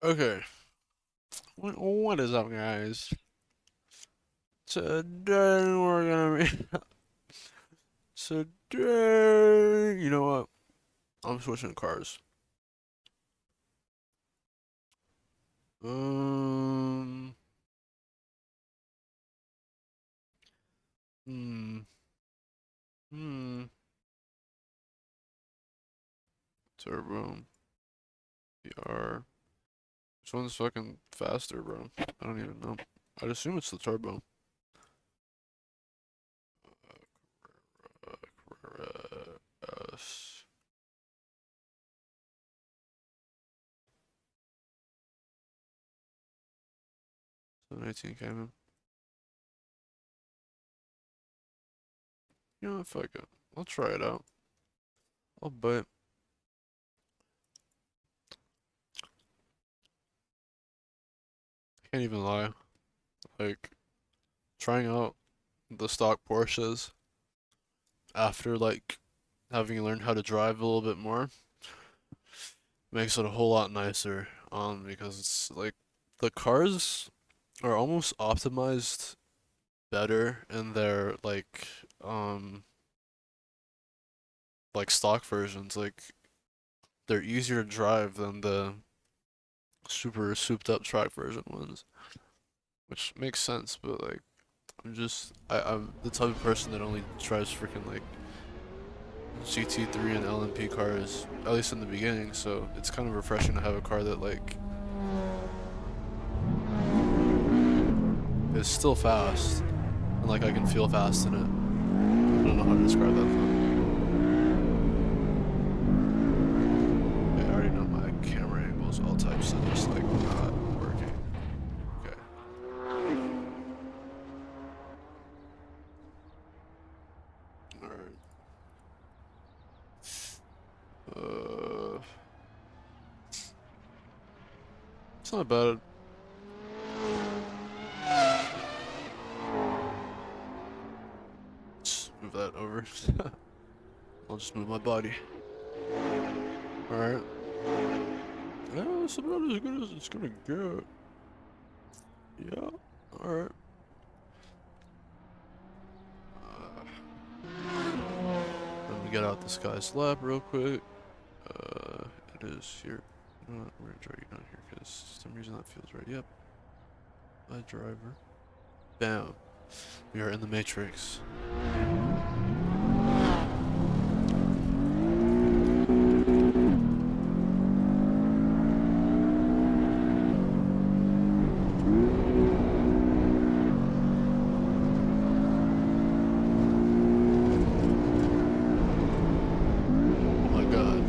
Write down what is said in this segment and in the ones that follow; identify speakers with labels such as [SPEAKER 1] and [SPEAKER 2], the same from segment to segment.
[SPEAKER 1] Okay, what is up, guys? Today we're gonna be today. You know what? I'm switching cars. Um, hmm, hmm. Turbo, VR. Which one's fucking faster, bro? I don't even know. I'd assume it's the turbo. Carrera S. 718 Cayman. You know what? Fuck it. I'll try it out. I'll bet. Can't even lie. Like trying out the stock Porsches after like having learned how to drive a little bit more makes it a whole lot nicer. Because it's like the cars are almost optimized better in their like stock versions. Like they're easier to drive than the super souped up track version ones, which makes sense. But like I'm the type of person that only drives freaking like GT3 and LMP cars, at least in the beginning, so it's kind of refreshing to have a car that like is still fast and like I can feel fast in it. I don't know how to describe that though. Okay, I already know my camera angles, all types of just like not working. Okay. Alright. Uh it's not bad. Just move that over. I'll just move my body. Alright. Yeah, it's about as good as it's gonna get. Yeah. Alright. Let me get out this guy's lap real quick. It is here. You know what? We're gonna drag you down here because for some reason that feels right. Yep. My driver. Bam. We are in the Matrix. Oh my god.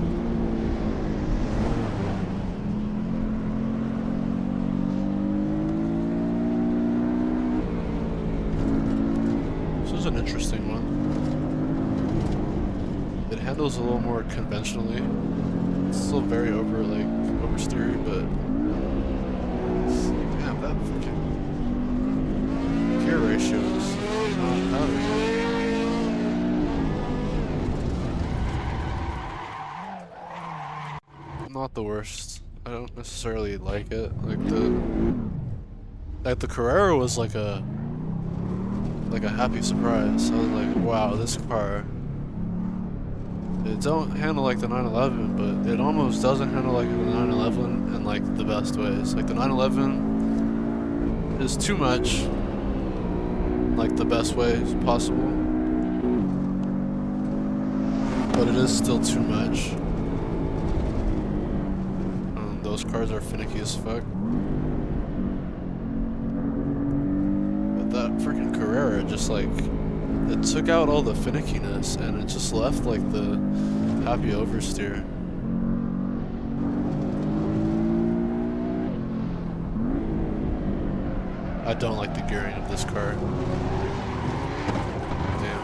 [SPEAKER 1] This is an interesting one. It handles a little more conventionally. It's still very oversteery, but damn, that freaking gear ratio is not bad. Not the worst. I don't necessarily like it. Like the Carrera was like a happy surprise. I was like, wow, this car. It don't handle like the 911, but it almost doesn't handle like the 911 in like the best ways. Like the 911 is too much, like the best way possible, but it is still too much. Those cars are finicky as fuck. But that freaking Carrera just like it took out all the finickiness and it just left like the happy oversteer. I don't like the gearing of this car. Damn.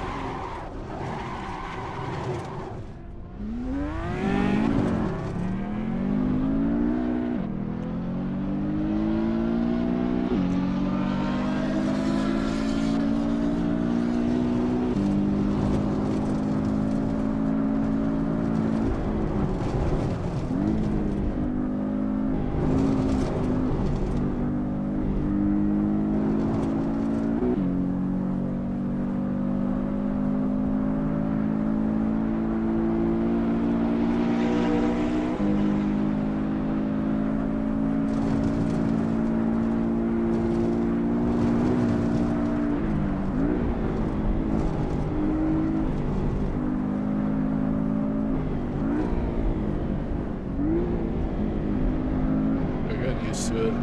[SPEAKER 1] to it.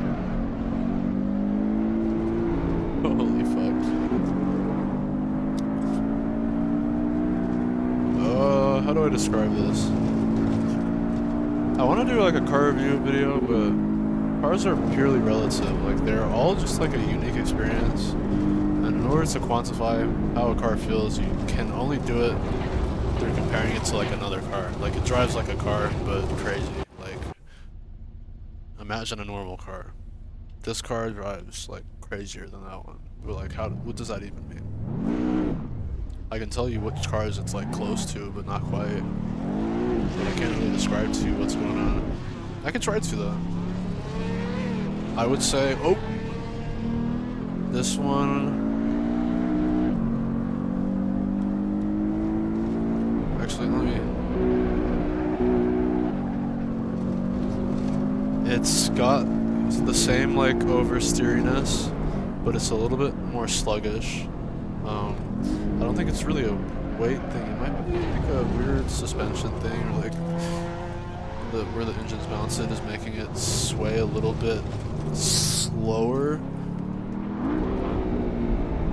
[SPEAKER 1] Holy fuck. How do I describe this? I want to do like a car review video, but cars are purely relative. Like they're all just like a unique experience. And in order to quantify how a car feels, you can only do it through comparing it to like another car. Like it drives like a car, but crazy. Like imagine a normal car. This car drives like crazier than that one. But like what does that even mean? I can tell you which cars it's like close to, but not quite. But I can't really describe to you what's going on. I can try to though. I would say, oh, this one. Actually, let me. It's got the same like oversteeriness, but it's a little bit more sluggish. I don't think it's really a weight thing. It might be like a weird suspension thing, or like where the engine's mounted is making it sway a little bit slower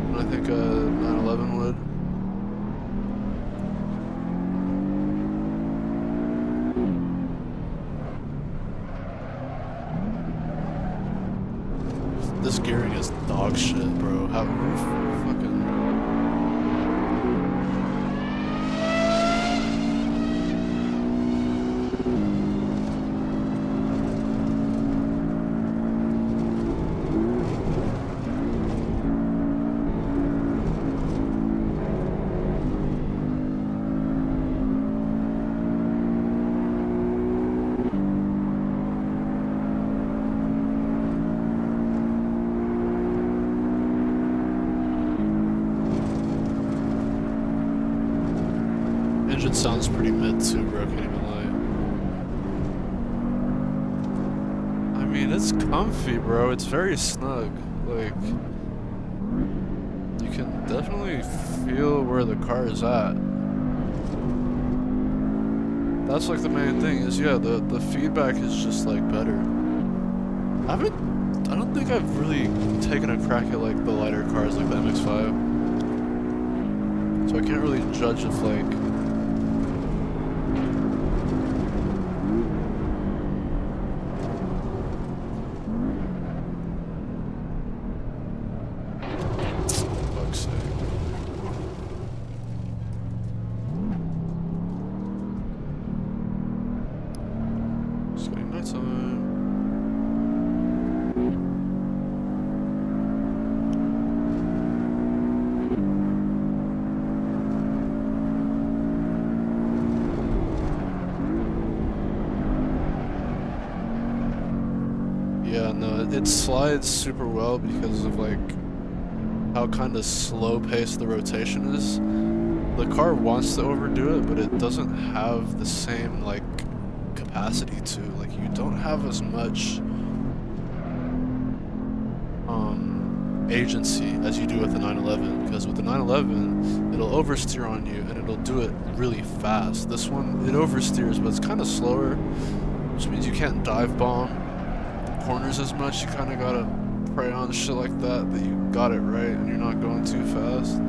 [SPEAKER 1] than I think a 911 would. This gearing is dog shit, bro. How fucking... Engine sounds pretty mid too, bro, can't even lie. I mean, it's comfy, bro. It's very snug. Like, you can definitely feel where the car is at. That's like the main thing is, yeah, the feedback is just like better. I don't think I've really taken a crack at like the lighter cars like the MX-5. So I can't really judge if like yeah, no, it slides super well because of like how kind of slow paced the rotation is. The car wants to overdo it, but it doesn't have the same like capacity to. Like you don't have as much agency as you do with the 911, because with the 911 it'll oversteer on you and it'll do it really fast. This one, it oversteers, but it's kind of slower, which means you can't dive bomb corners as much. You kind of gotta pray on shit like that you got it right and you're not going too fast.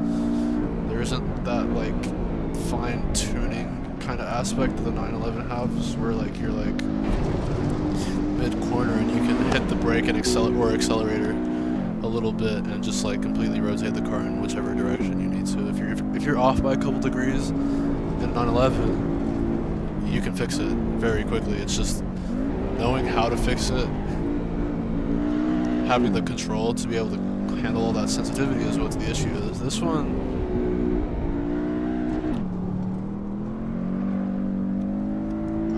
[SPEAKER 1] There isn't that like fine tuning kind of aspect that the 911 has, where like you're like mid corner and you can hit the brake and accelerator a little bit and just like completely rotate the car in whichever direction you need to. If you're off by a couple degrees in a 911, you can fix it very quickly. It's just knowing how to fix it, having the control to be able to handle all that sensitivity is what the issue is. This one,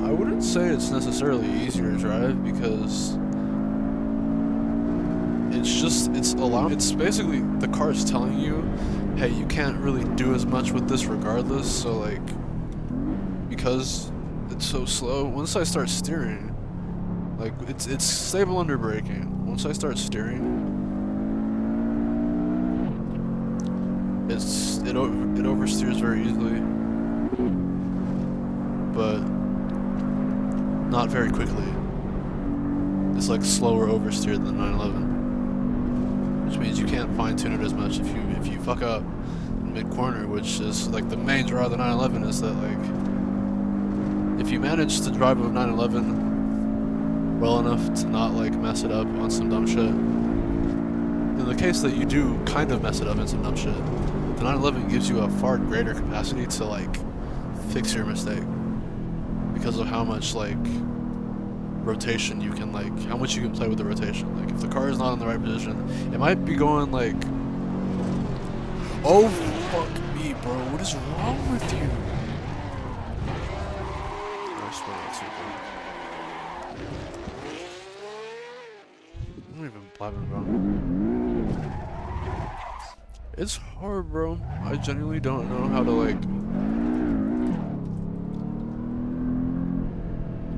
[SPEAKER 1] I wouldn't say it's necessarily easier to drive, because it's basically the car's telling you, hey, you can't really do as much with this regardless. So like, because it's so slow, once I start steering, like it's stable under braking. Once I start steering, it oversteers very easily, but not very quickly. is like slower oversteer than the 911, which means you can't fine tune it as much if you fuck up mid corner, which is like the main draw of the 911 is that like if you manage to drive a 911 well enough to not like mess it up on some dumb shit, in the case that you do kind of mess it up in some dumb shit, the 911 gives you a far greater capacity to like fix your mistake because of how much like rotation you can like, how much you can play with the rotation. Like if the car is not in the right position, it might be going like, oh fuck me, bro, what is wrong with you? I swear that's too good. I'm not even blabbing, bro. It's hard, bro. I genuinely don't know how to like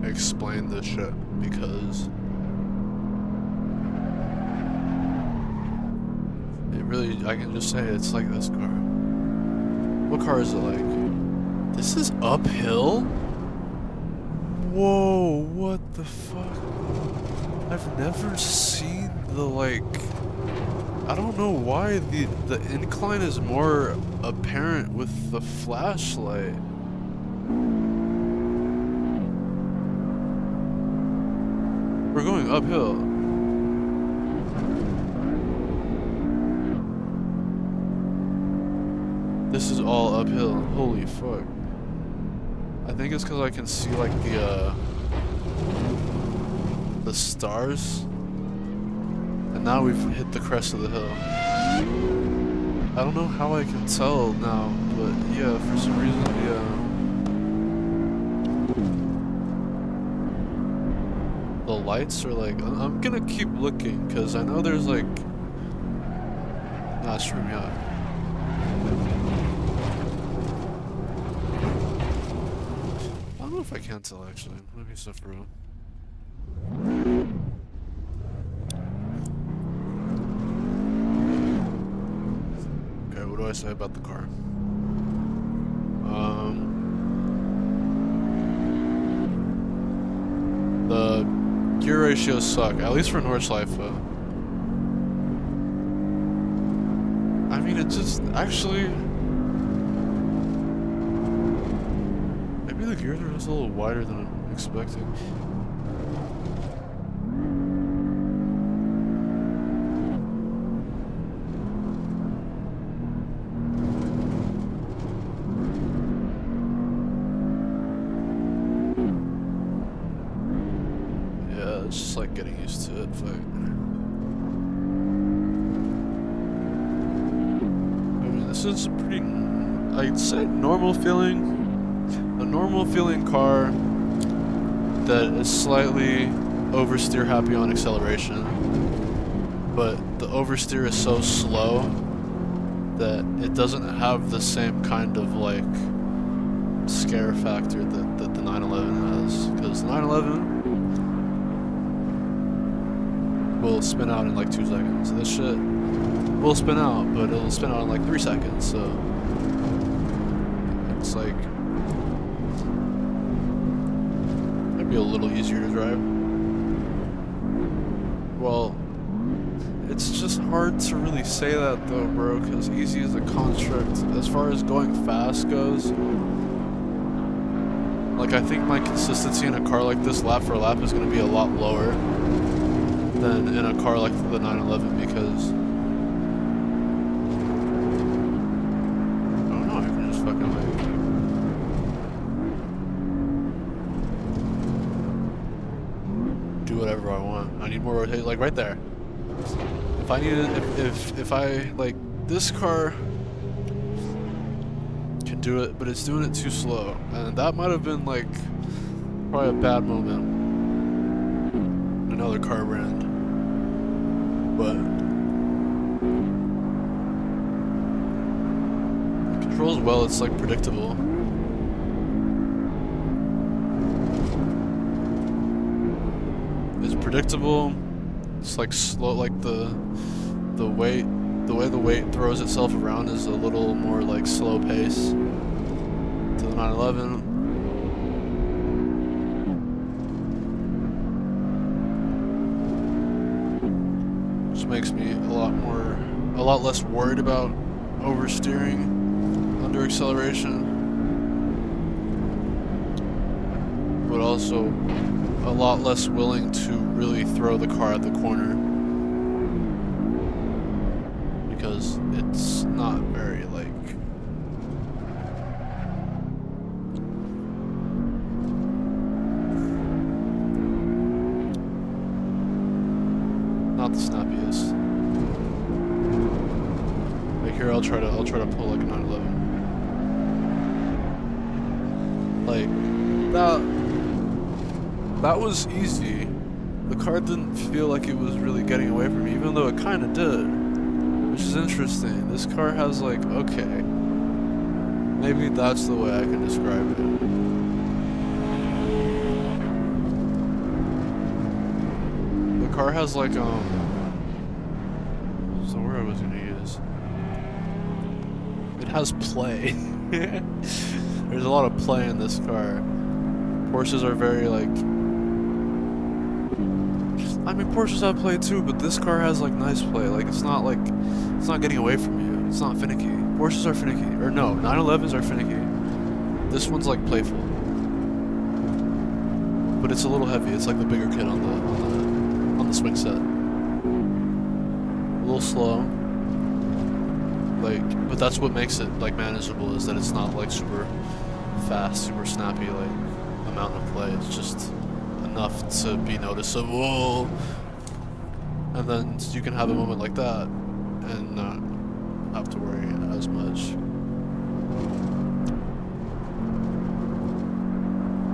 [SPEAKER 1] explain this shit because it really, I can just say it's like this car. What car is it like? This is uphill? Whoa, what the fuck? I've never seen the like, I don't know why the incline is more apparent with the flashlight. We're going uphill. This is all uphill. Holy fuck. I think it's because I can see like the stars. And now we've hit the crest of the hill. I don't know how I can tell now, but yeah, for some reason, yeah. The lights are like, I'm gonna keep looking because I know there's like, nah, screw me out. I don't know if I can tell actually. Let me see for real. Okay, what do I say about the car? The gear ratios suck, at least for Nordschleife. I mean, it just actually. Maybe the gears are just a little wider than I'm expecting. It's just like getting used to it. Fuck. I mean, this is a pretty, I'd say, normal feeling. A normal feeling car that is slightly oversteer happy on acceleration, but the oversteer is so slow that it doesn't have the same kind of like scare factor that the 911 has, because the 911 will spin out in like 2 seconds. This shit will spin out, but it'll spin out in like 3 seconds, so it's like maybe a little easier to drive. Well, it's just hard to really say that though, bro, because easy is a construct. As far as going fast goes, like I think my consistency in a car like this lap for lap is going to be a lot lower than in a car like the 911 because I don't know, I can just fucking like do whatever I want. I need more rotation, like right there. If I needed, if I like this car can do it, but it's doing it too slow, and that might have been like probably a bad moment in another car brand. But it controls well, it's like predictable. It's predictable. It's like slow, like the way the weight throws itself around is a little more like slow pace to the 911. makes me a lot less worried about oversteering under acceleration, but also a lot less willing to really throw the car at the corner because it's not very like not the snappiest. Like here, I'll try to pull like a 911. Like that was easy. The car didn't feel like it was really getting away from me, even though it kind of did, which is interesting. This car has like, okay, maybe that's the way I can describe it. The car has like so where I was gonna use. It has play. There's a lot of play in this car. Porsches are very like, I mean Porsches have play too, but this car has like nice play. Like it's not getting away from you. It's not finicky. Porsches are finicky, or no, 911s are finicky. This one's like playful, but it's a little heavy. It's like the bigger kid on the swing set. A little slow. Like, but that's what makes it like manageable, is that it's not like super fast, super snappy like amount of play. It's just enough to be noticeable, and then you can have a moment like that and not have to worry as much.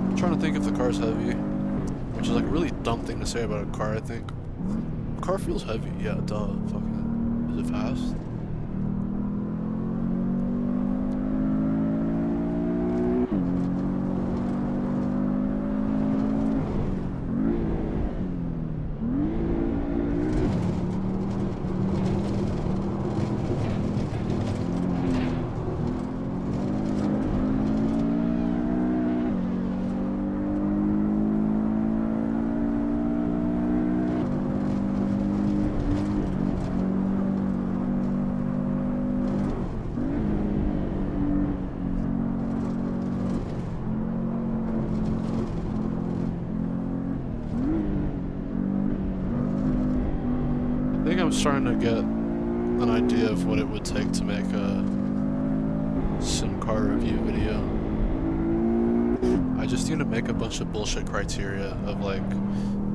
[SPEAKER 1] I'm trying to think if the car's heavy, which is like a really dumb thing to say about a car. I think the car feels heavy. Yeah, duh. Fucking, is it fast? I think I'm starting to get an idea of what it would take to make a sim car review video. I just need to make a bunch of bullshit criteria of like,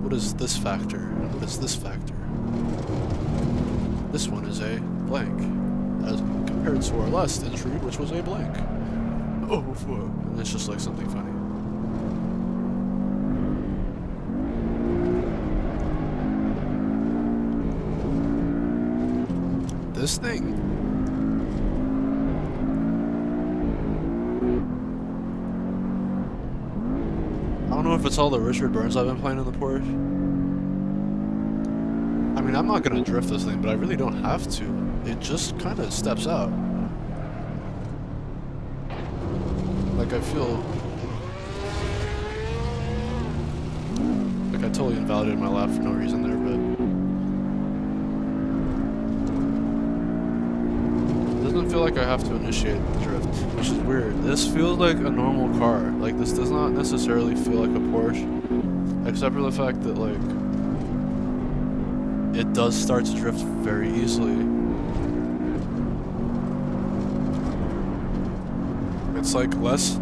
[SPEAKER 1] what is this factor and what is this factor? This one is a blank, as compared to our last entry, which was a blank. Oh, fuck. And it's just like something funny. This thing. I don't know if it's all the Richard Burns I've been playing in the Porsche. I mean, I'm not gonna drift this thing, but I really don't have to. It just kind of steps out. Like I feel like I totally invalidated my lap for no reason there, but doesn't feel like I have to initiate the drift, which is weird. This feels like a normal car. Like this does not necessarily feel like a Porsche, except for the fact that like it does start to drift very easily. It's like less,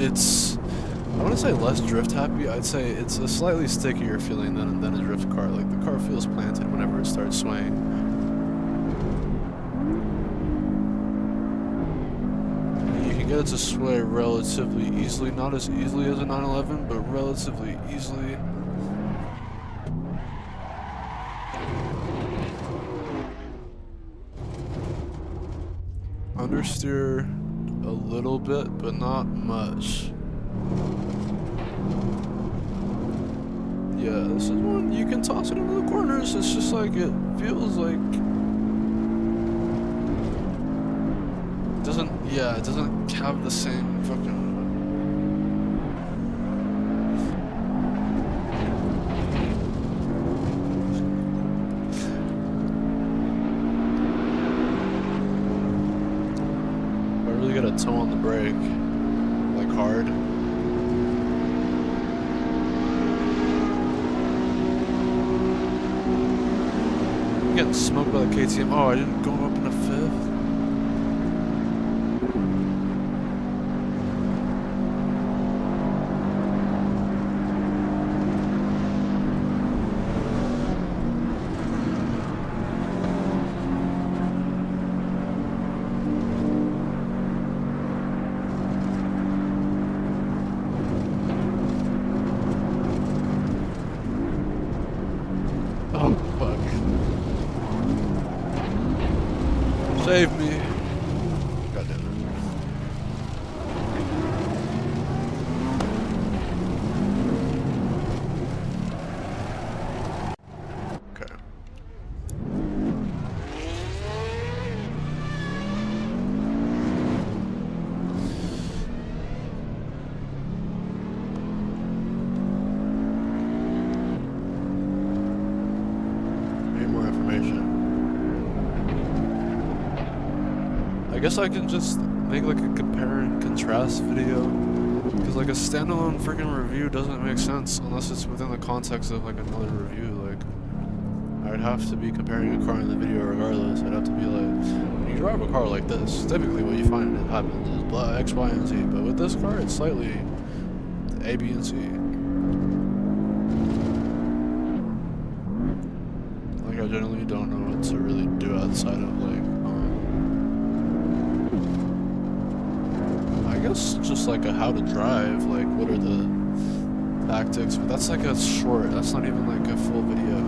[SPEAKER 1] it's I wouldn't say less drift happy, I'd say it's a slightly stickier feeling than a drift car. Like the car feels planted whenever it starts swaying. Get it to sway relatively easily, not as easily as a 911, but relatively easily. Understeer a little bit, but not much. Yeah, this is one you can toss it into the corners. It's just like it feels like it doesn't have the same fucking brake, like hard. I'm getting smoked by the KTM. Oh, I didn't go up in a fifth. Oh, fuck. Save me. God damn it. Okay. Need more information. I guess I can just make like a compare and contrast video. Because like a standalone freaking review doesn't make sense unless it's within the context of like another review. Like, I'd have to be comparing a car in the video regardless. I'd have to be like, when you drive a car like this, typically what you find it happens is blah, X, Y, and Z. But with this car, it's slightly A, B, and C. Like, I generally don't know what to really do outside of like, I guess just like a how to drive, like what are the tactics, but that's like a short, that's not even like a full video.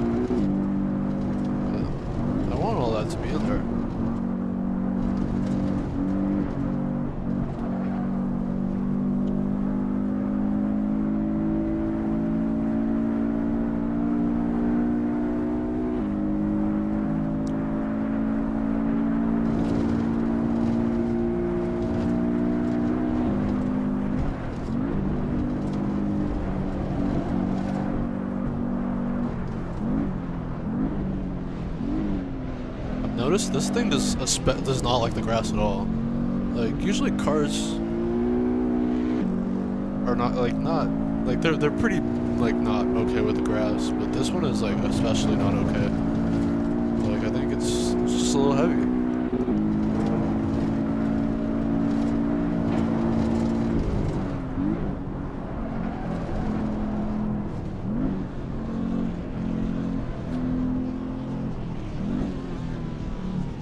[SPEAKER 1] But I want all that to be in there. Notice this thing does not like the grass at all. Like usually cars are they're pretty like not okay with the grass, but this one is like especially not okay. Like I think it's just a little heavy.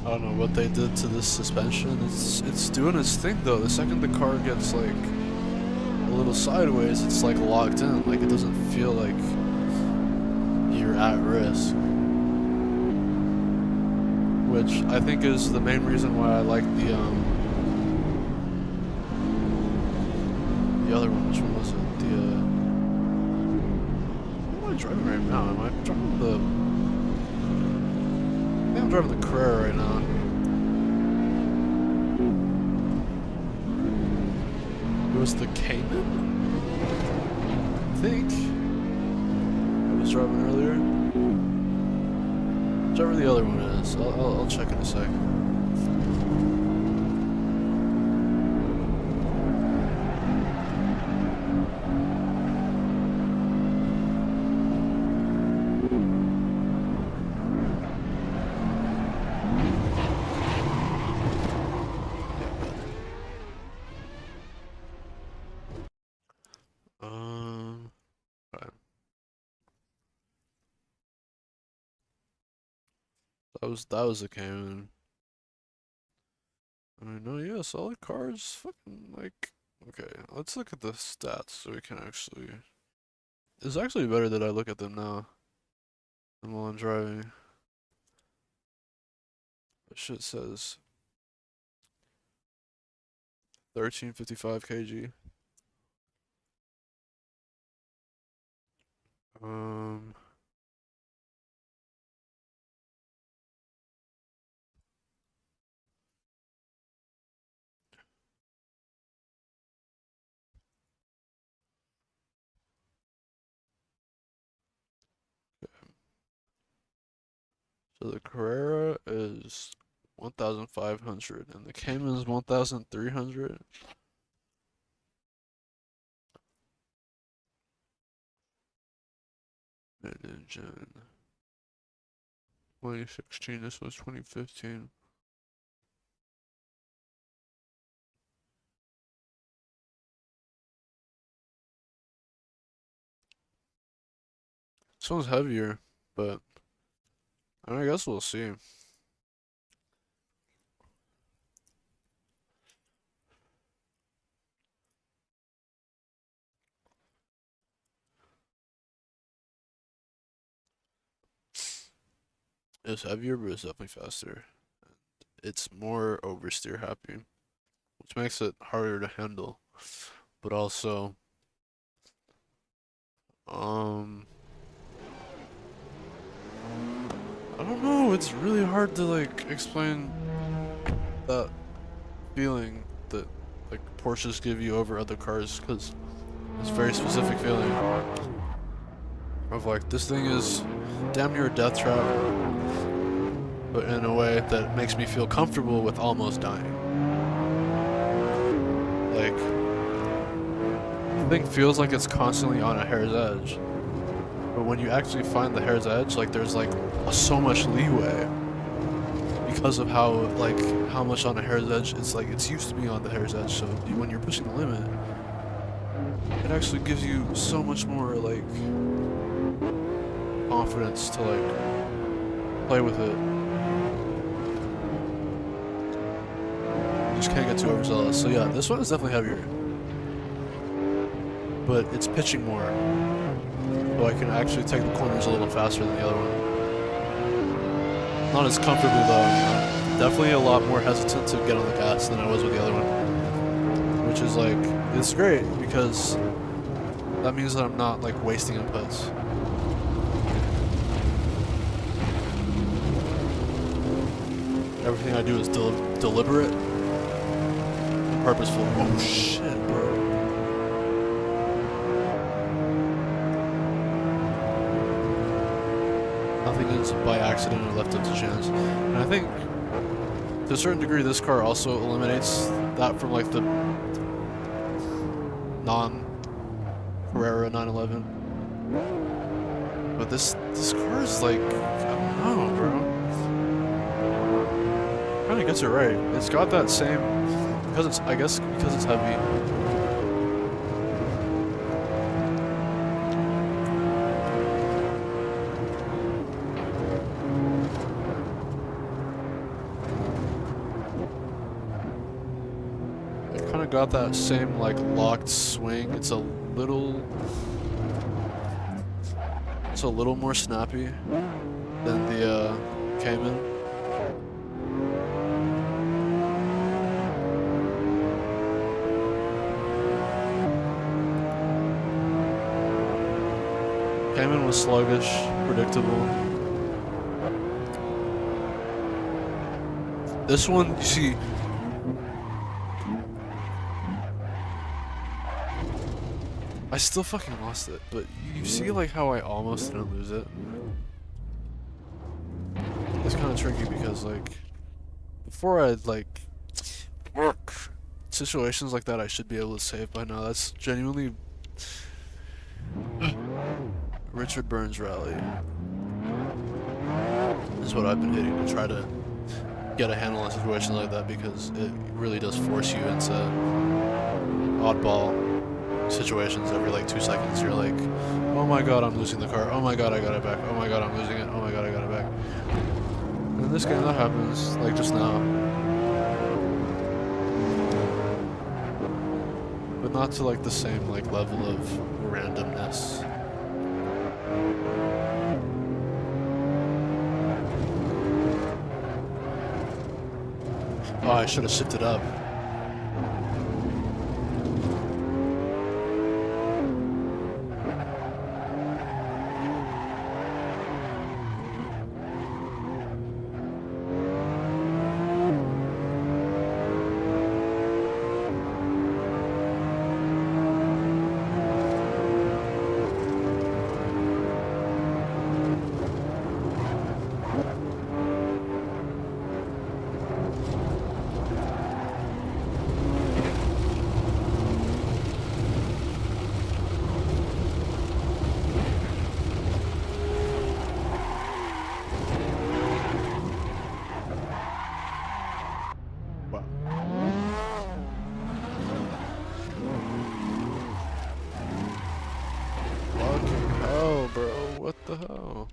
[SPEAKER 1] I don't know what they did to this suspension. It's doing its thing though. The second the car gets like a little sideways, it's like locked in. Like it doesn't feel like you're at risk. Which I think is the main reason why I like the other one. Which one was it? What am I driving right now? Am I driving the I think I'm driving the Carrera right now. It was the Cayman? I think. I was driving earlier. Whichever the other one is. I'll check in a sec. Right. That was a Cayman. I mean, no, yeah, solid cars. Fucking like, okay. Let's look at the stats so we can actually. It's actually better that I look at them now than while I'm driving. That shit says 1355 kg. Um. So the Carrera is 1,500 and the Cayman is 1,300. Mid-engine. 2016, this was 2015. This one's heavier, but I guess we'll see. It's heavier, but it's definitely faster. It's more oversteer happy, which makes it harder to handle. But also, um, I don't know. It's really hard to like explain that feeling that like Porsches give you over other cars because it's a very specific feeling of like this thing is damn near a death trap, but in a way that makes me feel comfortable with almost dying. Like, the thing feels like it's constantly on a hair's edge, but when you actually find the hair's edge, like there's like so much leeway because of how much on a hair's edge it's like it's used to be on the hair's edge. So when you're pushing the limit, it actually gives you so much more like confidence to like play with it. Just can't get too overzealous. So yeah, this one is definitely heavier, but it's pitching more, so I can actually take the corners a little faster than the other one. Not as comfortably though. Definitely a lot more hesitant to get on the gas than I was with the other one, which is like it's great because that means that I'm not like wasting inputs. Everything I do is deliberate. Purposeful. Oh shit, bro. Nothing is by accident or left up to chance. And I think, to a certain degree, this car also eliminates that from like the non-Carrera 911. But this car is like, I don't know, bro. Kinda gets it right. It's got that same, because it's, I guess because it's heavy. It kinda got that same like locked swing. It's a little more snappy than the Cayman. Cayman was sluggish, predictable. This one, you see, I still fucking lost it, but you see like how I almost didn't lose it? It's kind of tricky because like, before I'd like, situations like that I should be able to save by now. That's genuinely Richard Burns rally is what I've been hitting to try to get a handle on situations like that because it really does force you into oddball situations every like 2 seconds. You're like, oh my god, I'm losing the car. Oh my god, I got it back. Oh my god, I'm losing it. Oh my god, I got it back. And in this game, that happens like just now, but not to like the same like level of randomness. Oh, I should have shifted up. bro, what the hell?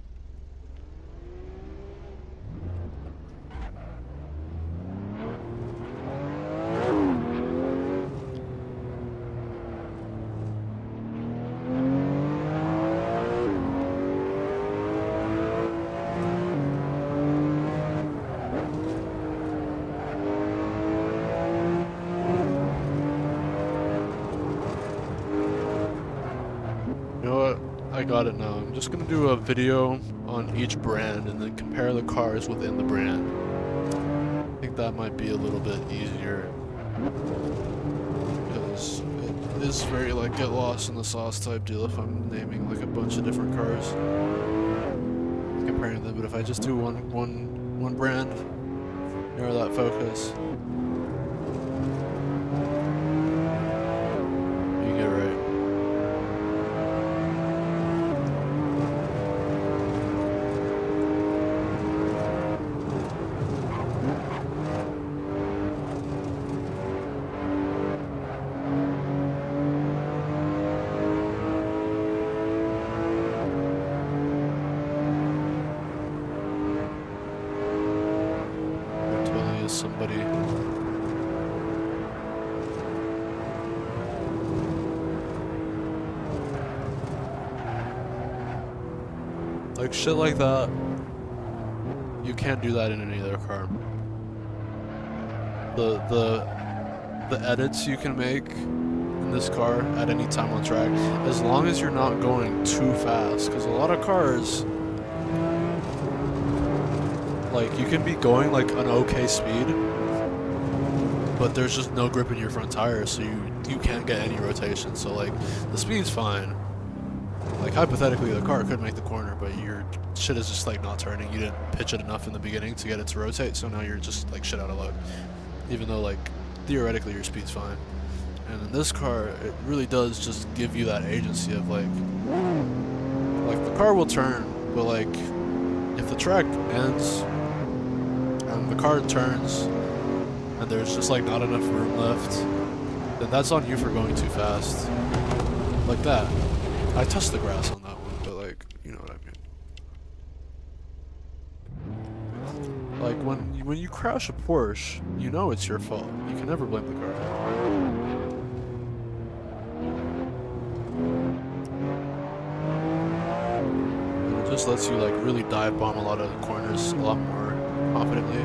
[SPEAKER 1] You know what? I got it now. I'm just gonna do a video on each brand and then compare the cars within the brand. I think that might be a little bit easier because it is very like get lost in the sauce type deal if I'm naming like a bunch of different cars, comparing them. But if I just do one brand, narrow that focus, you get it right. Somebody. Like shit like that. You can't do that in any other car. The edits you can make in this car at any time on track, as long as you're not going too fast, because a lot of cars, like, you can be going like an okay speed, but there's just no grip in your front tire, so you can't get any rotation. So like the speed's fine. Like hypothetically the car could make the corner, but your shit is just like not turning. You didn't pitch it enough in the beginning to get it to rotate, so now you're just like shit out of luck. Even though like theoretically your speed's fine. And in this car, it really does just give you that agency of like the car will turn, but like if the track ends and the car turns and there's just like not enough room left, then that's on you for going too fast. Like that. I touched the grass on that one, but like, you know what I mean. Like when you crash a Porsche, you know it's your fault. You can never blame the car. It just lets you like really dive bomb a lot of the corners a lot more confidently.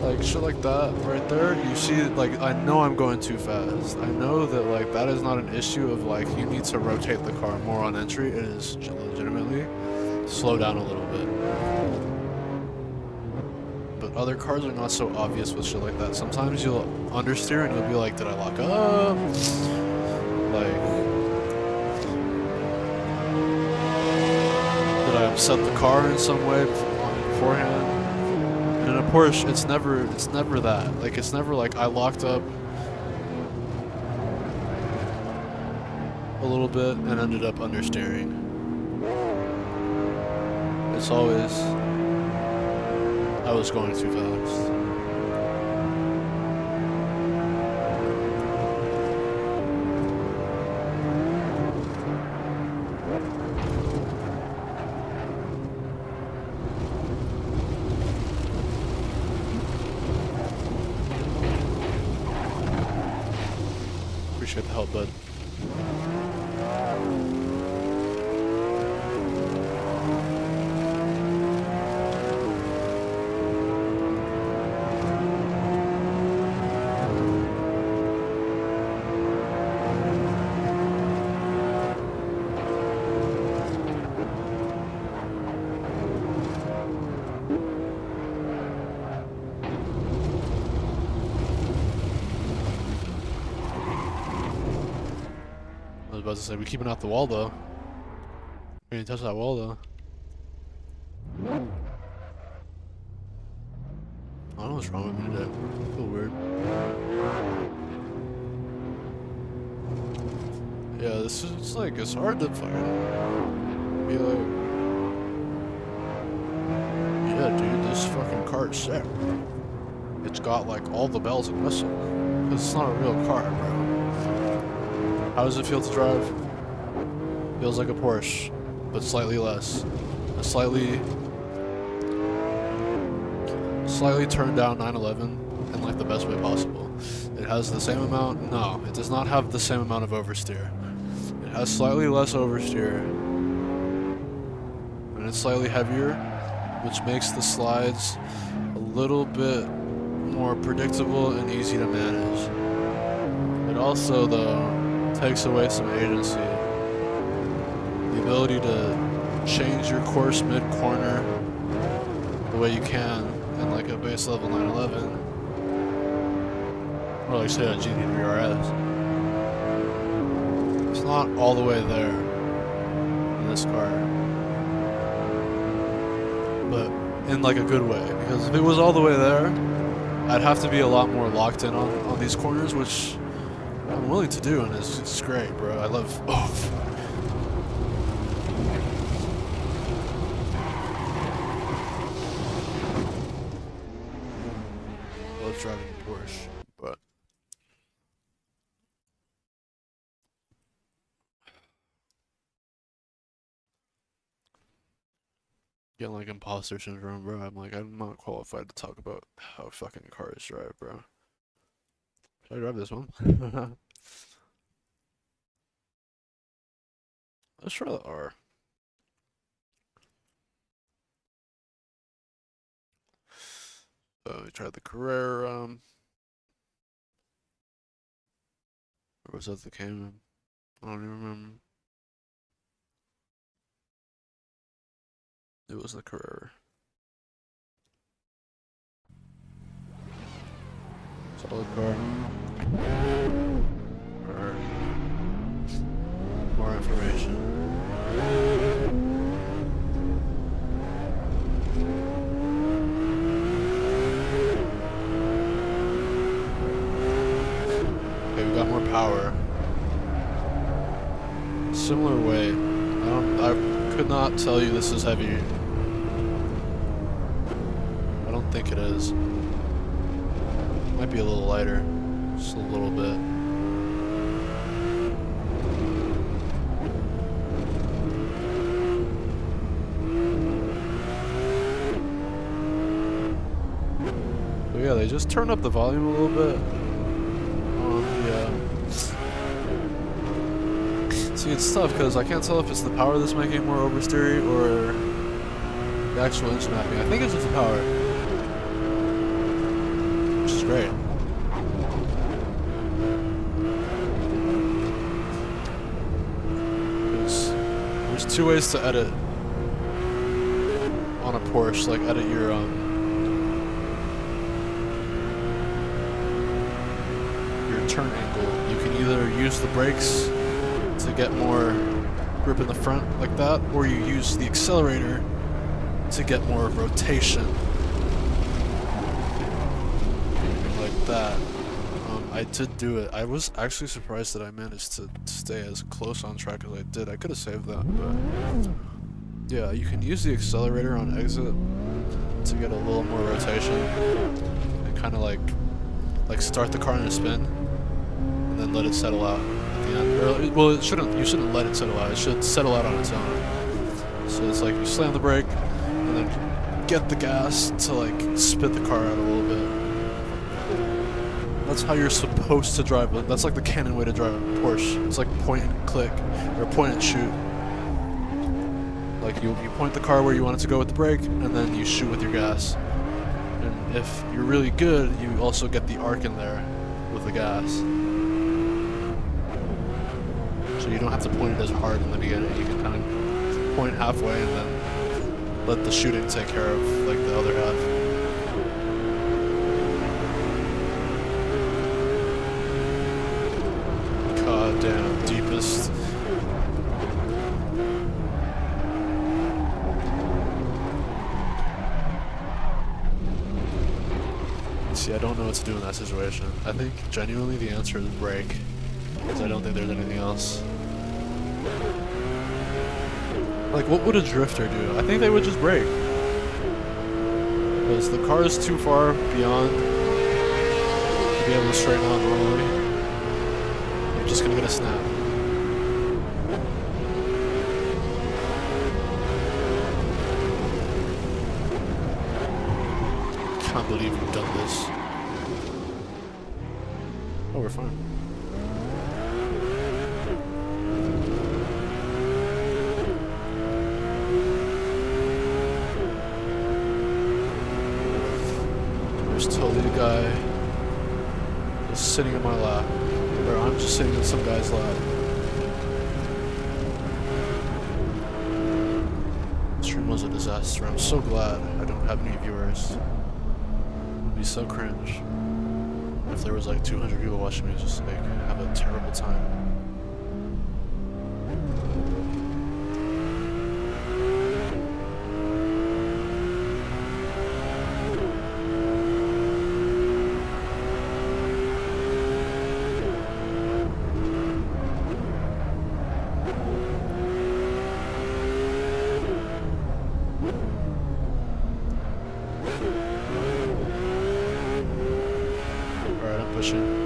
[SPEAKER 1] Like shit like that right there, you see, like, I know I'm going too fast. I know that like that is not an issue of like you need to rotate the car more on entry. It is legitimately slow down a little bit. But other cars are not so obvious with shit like that. Sometimes you'll understeer and you'll be like, did I lock up? Like, did I upset the car in some way beforehand? In a Porsche, it's never that. Like, it's never like I locked up a little bit and ended up understeering. It's always I was going too fast. Appreciate the help, bud. I was about to say, we keeping out the wall though. We didn't touch that wall though. I don't know what's wrong with me today. I feel weird. Yeah, this is, it's like, it's hard to fucking be like, Yeah, dude, this fucking car is sick. It's got like all the bells and whistles. Cause it's not a real car, bro. How does it feel to drive? Feels like a Porsche, but slightly less. A slightly turned down 911 in like the best way possible. It has the same amount. No, it does not have the same amount of oversteer. It has slightly less oversteer, and it's slightly heavier, which makes the slides a little bit more predictable and easy to manage. It also, though, takes away some agency. The ability to change your course mid-corner the way you can in like a base level 911, or like say a GT3 RS. It's not all the way there in this car, but in like a good way, because if it was all the way there, I'd have to be a lot more locked in on these corners, which I'm willing to do, and it's great, bro. I love, driving a Porsche, but getting like imposter syndrome, bro. I'm like, I'm not qualified to talk about how fucking cars drive, bro. Should I drive this one? Let's try the R. We tried the Carrera. Or was that the Cayman? I don't even remember. It was the Carrera. Solid car. Alright. More information. Okay, we got more power. Similar weight. I could not tell you this is heavy. I don't think it is. Might be a little lighter. Just a little bit. But yeah, they just turned up the volume a little bit. See, it's tough because I can't tell if it's the power that's making more oversteer or the actual engine mapping. I think it's just the power, which is great. There's two ways to edit on a Porsche, like edit your turn angle. You can either use the brakes to get more grip in the front like that, or you use the accelerator to get more rotation like that. I did do it. I was actually surprised that I managed to stay as close on track as I did. I could have saved that, but yeah, you can use the accelerator on exit to get a little more rotation and kind of like start the car in a spin and then let it settle out. Well, you shouldn't let it settle out. It should settle out on its own. So it's like you slam the brake and then get the gas to like spit the car out a little bit. That's how you're supposed to drive it. That's like the canon way to drive a Porsche. It's like point and click, or point and shoot. Like you point the car where you want it to go with the brake, and then you shoot with your gas. And if you're really good, you also get the arc in there with the gas. So you don't have to point it as hard in the beginning. You can kind of point halfway and then let the shooting take care of like the other half. God damn, deepest. See, I don't know what to do in that situation. I think genuinely the answer is brake, because I don't think there's anything else. Like, what would a drifter do? I think they would just brake. Because the car is too far beyond to be able to straighten out normally. I'm just gonna get a snap. Can't believe we've done this. Oh, we're fine. There's totally a guy just sitting in my lap. Or I'm just sitting in some guy's lap. This stream was a disaster. I'm so glad I don't have any viewers. It'd be so cringe if there was like 200 people watching me just like have a terrible time. Alright, I'm pushing.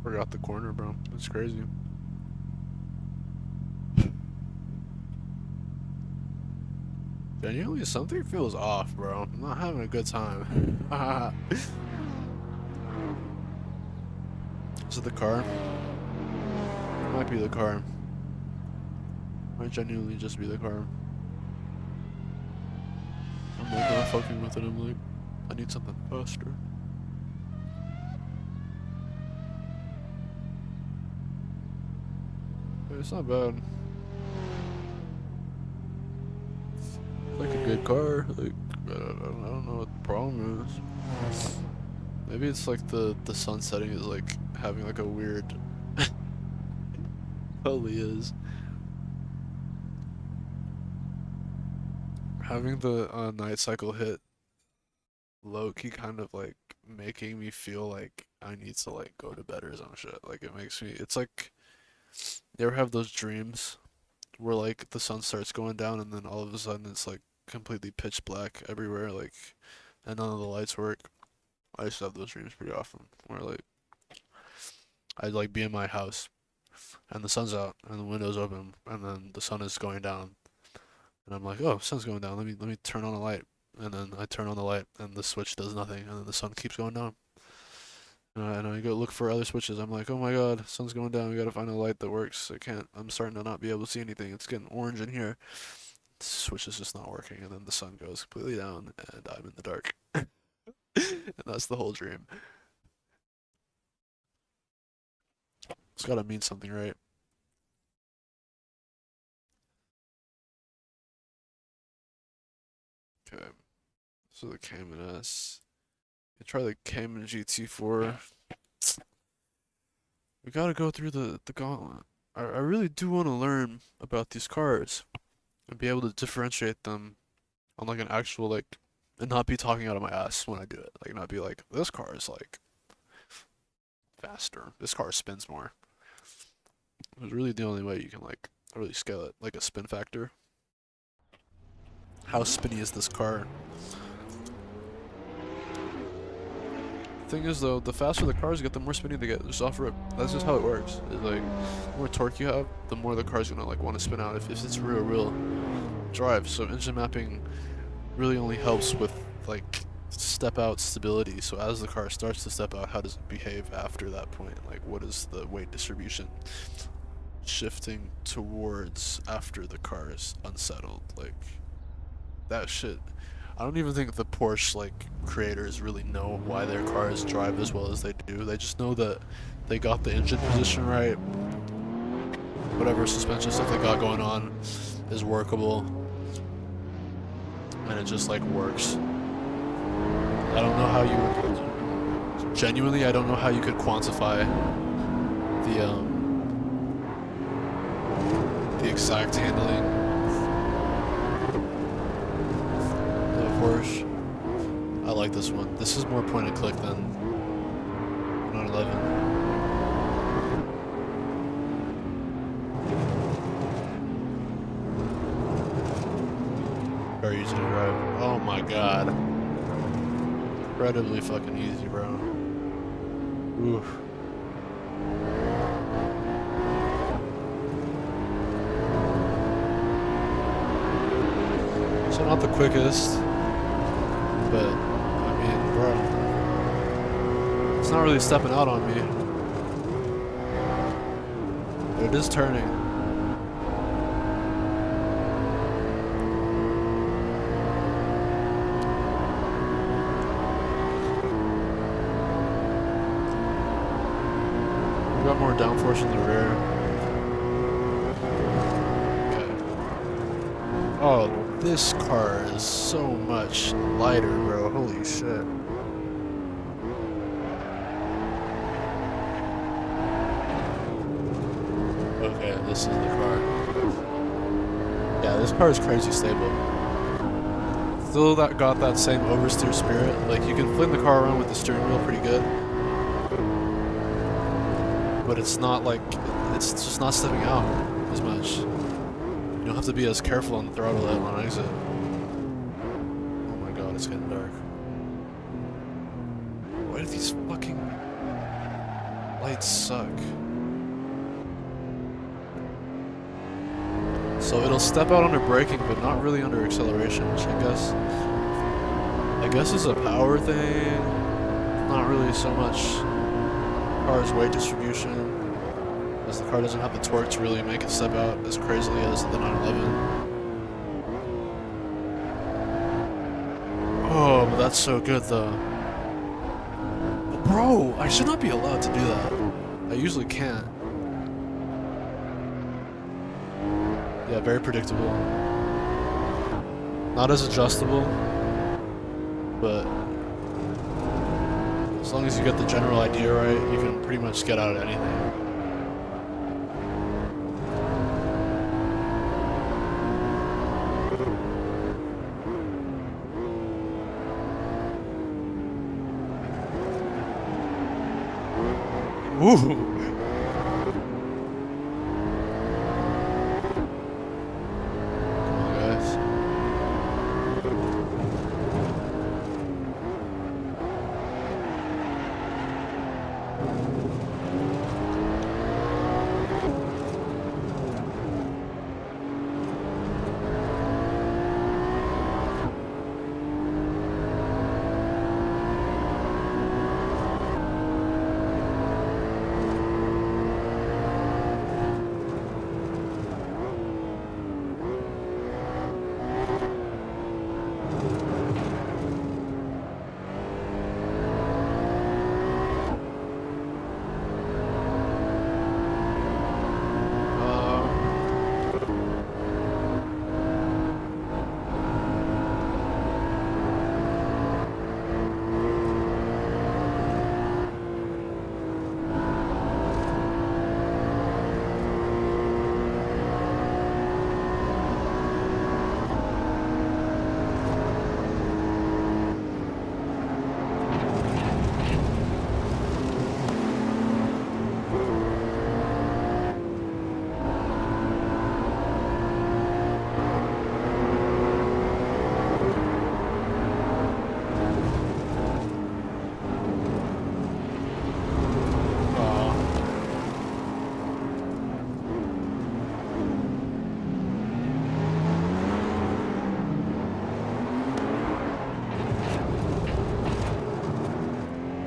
[SPEAKER 1] Forgot the corner, bro. It's crazy. Genuinely, something feels off, bro. I'm not having a good time. Is it the car? It might be the car. Might genuinely just be the car. I'm like not fucking with it. I'm like, I need something faster. It's not bad. It's like a good car. Like I don't know what the problem is. Maybe it's like the sun setting is like having like a weird. Totally is. Having the night cycle hit low key kind of like making me feel like I need to like go to bed or some shit. Like it makes me. It's like. You ever have those dreams where like the sun starts going down and then all of a sudden it's like completely pitch black everywhere, like, and none of the lights work? I used to have those dreams pretty often where like I'd like be in my house and the sun's out and the window's open and then the sun is going down and I'm like, oh, sun's going down. Let me turn on a light. And then I turn on the light and the switch does nothing and then the sun keeps going down. And I go look for other switches. I'm like, oh my god, sun's going down. We gotta find a light that works. I can't. I'm starting to not be able to see anything. It's getting orange in here. The switch is just not working. And then the sun goes completely down, and I'm in the dark. And that's the whole dream. It's gotta mean something, right? Okay. So the Cayman S. You try the Cayman GT4. We gotta go through the gauntlet. I really do want to learn about these cars and be able to differentiate them on like an actual like and not be talking out of my ass when I do it. Like not be like, this car is like faster. This car spins more. It's really the only way you can like really scale it, like a spin factor. How spinny is this car? Thing is though, the faster the cars get, the more spinning they get. Just off rip. That's just how it works. It's like, the more torque you have, the more the car's gonna like want to spin out if it's real drive. So engine mapping really only helps with like step out stability. So as the car starts to step out, how does it behave after that point? Like what is the weight distribution shifting towards after the car is unsettled? Like that shit. I don't even think the Porsche like creators really know why their cars drive as well as they do. They just know that they got the engine position right. Whatever suspension stuff they got going on is workable. And it just like works. I don't know how you would genuinely I don't know how you could quantify the exact handling of Porsche. I like this one. This is more point and click than 911. Very easy to drive. Oh my god. Incredibly fucking easy, bro. Oof. So not the quickest, but I mean, bro, it's not really stepping out on me. But it is turning. Got more downforce in the rear. Okay. Oh, this car is so much lighter, bro. Holy shit. Okay, this is the car. Yeah, this car is crazy stable. Still got that same oversteer spirit. Like, you can fling the car around with the steering wheel pretty good. But it's not like, it's just not stepping out as much. You don't have to be as careful on the throttle on exit. Oh my god, it's getting dark. Why do these fucking lights suck? So it'll step out under braking, but not really under acceleration, which I guess is a power thing. Not really so much car's weight distribution, as the car doesn't have the torque to really make it step out as crazily as the 911. Oh, but that's so good though. But bro, I should not be allowed to do that. I usually can't. Yeah, very predictable. Not as adjustable, but as long as you get the general idea right, you can pretty much get out of anything. Ooh!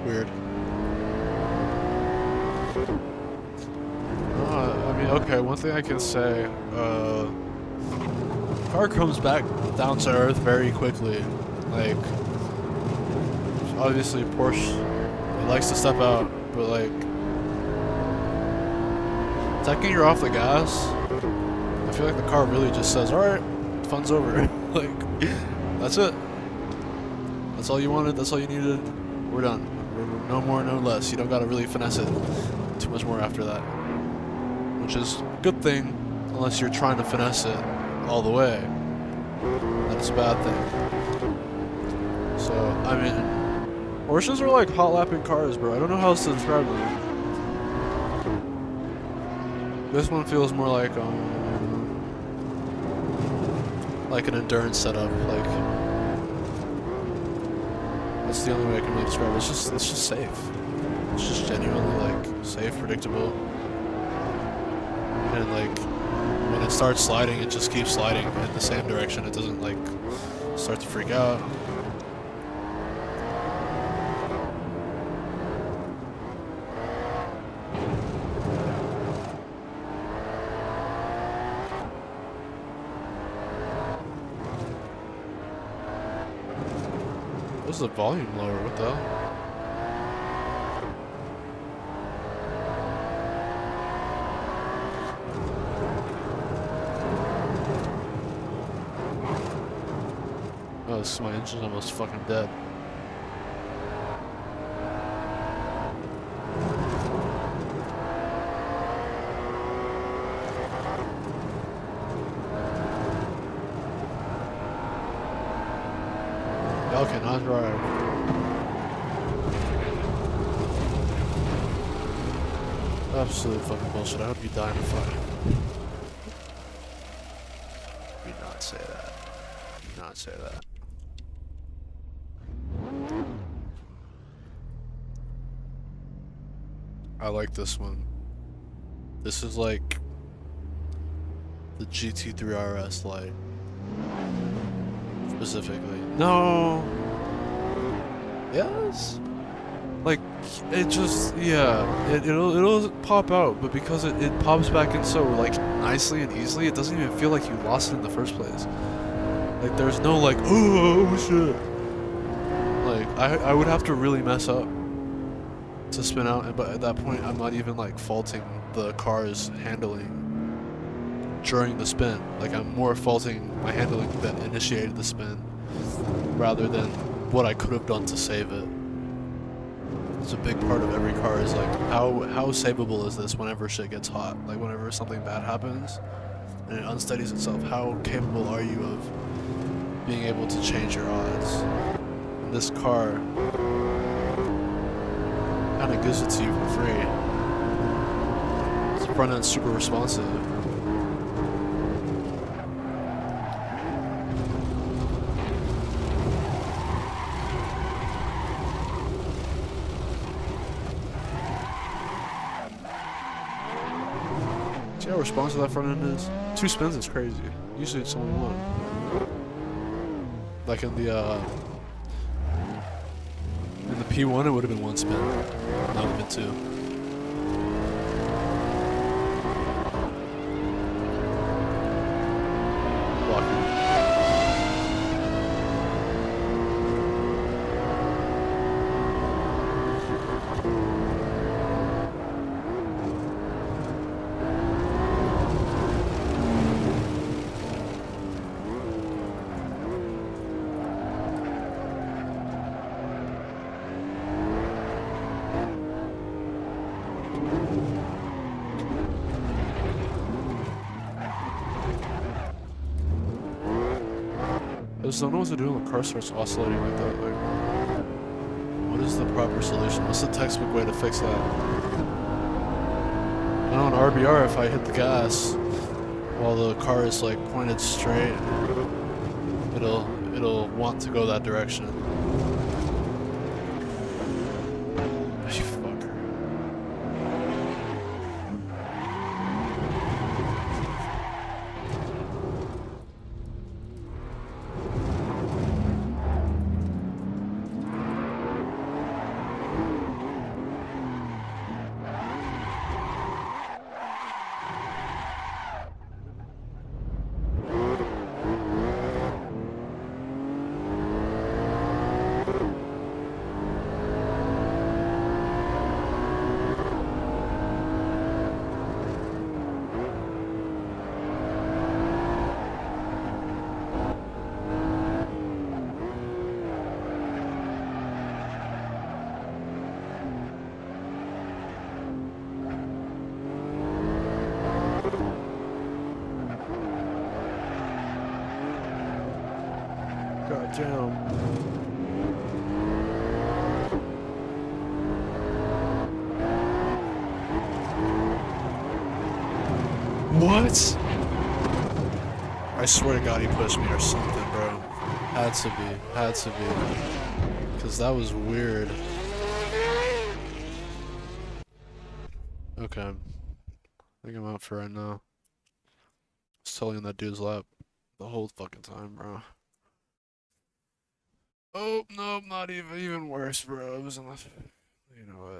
[SPEAKER 1] Weird. I mean, okay, one thing I can say, car comes back down to earth very quickly. Like, obviously Porsche, it likes to step out, but like, second you're off the gas, I feel like the car really just says, alright, fun's over. Like, that's it. That's all you wanted, that's all you needed, we're done. No more, no less. You don't gotta really finesse it too much more after that. Which is a good thing, unless you're trying to finesse it all the way. That's a bad thing. So, I mean, Porsches are like hot lapping cars, bro. I don't know how else to describe them. This one feels more like an endurance setup. Like, that's the only way I can really describe it. It's just safe. It's just genuinely like safe, predictable. And like when it starts sliding, it just keeps sliding in the same direction. It doesn't like start to freak out. What's the volume lower? What the hell? Oh, my engine's almost fucking dead. Y'all cannot drive. Absolute fucking bullshit. I hope you die in a fire. Do not say that. Do not say that. I like this one. This is like the GT3 RS Lite. Specifically. No. Yes. Like it just it'll pop out, but because it pops back in so like nicely and easily, it doesn't even feel like you lost it in the first place. Like there's no like oh shit. Like I would have to really mess up to spin out, but at that point I'm not even like faulting the car's handling during the spin. Like I'm more faulting my handling that initiated the spin rather than what I could have done to save it. It's a big part of every car is like how savable is this whenever shit gets hot? Like whenever something bad happens and it unsteadies itself, how capable are you of being able to change your odds? And this car kind of gives it to you for free. Its front end's super responsive. See how responsive that front end is? 2 spins is crazy. Usually it's only 1. Like in the P1 it would have been 1 spin, not even 2. Blocking. I just don't know what to do when the car starts oscillating like that. Like, what is the proper solution? What's the textbook way to fix that? I know on RBR, if I hit the gas while the car is like pointed straight, it'll want to go that direction. You fucker. Damn. What? I swear to God he pushed me or something, bro. Had to be. Had to be. Because that was weird. Okay. I think I'm out for right now. I was totally on that dude's lap the whole fucking time, bro. Oh, no, not even worse, bro. It was on the... You know what?